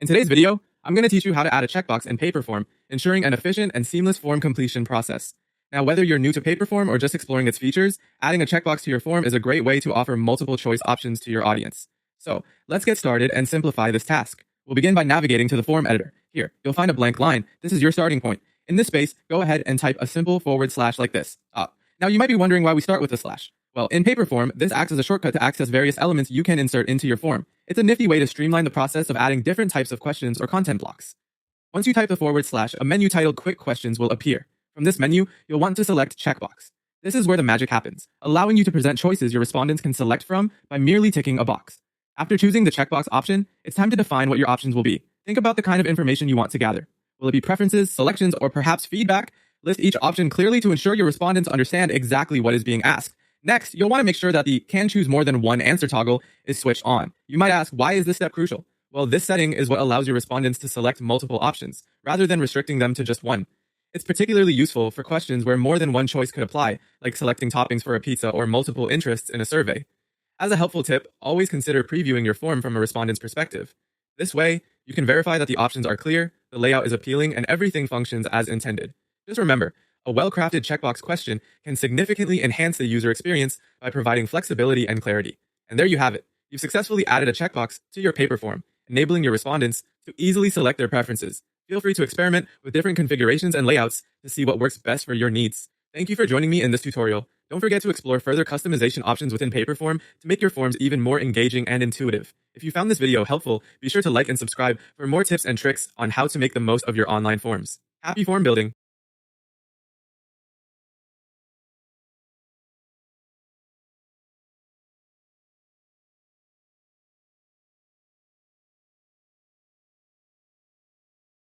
In today's video, I'm going to teach you how to add a checkbox in Paperform, ensuring an efficient and seamless form completion process. Now, whether you're new to Paperform or just exploring its features, adding a checkbox to your form is a great way to offer multiple choice options to your audience. So, let's get started and simplify this task. We'll begin by navigating to the form editor. Here, you'll find a blank line. This is your starting point. In this space, go ahead and type a simple / like this. Now, you might be wondering why we start with a slash. Well, in Paperform, this acts as a shortcut to access various elements you can insert into your form. It's a nifty way to streamline the process of adding different types of questions or content blocks. Once you type the /, a menu titled Quick Questions will appear. From this menu, you'll want to select Checkbox. This is where the magic happens, allowing you to present choices your respondents can select from by merely ticking a box. After choosing the checkbox option, it's time to define what your options will be. Think about the kind of information you want to gather. Will it be preferences, selections, or perhaps feedback? List each option clearly to ensure your respondents understand exactly what is being asked. Next, you'll want to make sure that the Can Choose More Than One answer toggle is switched on. You might ask, why is this step crucial? Well, this setting is what allows your respondents to select multiple options, rather than restricting them to just one. It's particularly useful for questions where more than one choice could apply, like selecting toppings for a pizza or multiple interests in a survey. As a helpful tip, always consider previewing your form from a respondent's perspective. This way, you can verify that the options are clear, the layout is appealing, and everything functions as intended. Just remember, a well-crafted checkbox question can significantly enhance the user experience by providing flexibility and clarity. And there you have it. You've successfully added a checkbox to your paper form, enabling your respondents to easily select their preferences. Feel free to experiment with different configurations and layouts to see what works best for your needs. Thank you for joining me in this tutorial. Don't forget to explore further customization options within Paperform to make your forms even more engaging and intuitive. If you found this video helpful, be sure to like and subscribe for more tips and tricks on how to make the most of your online forms. Happy form building!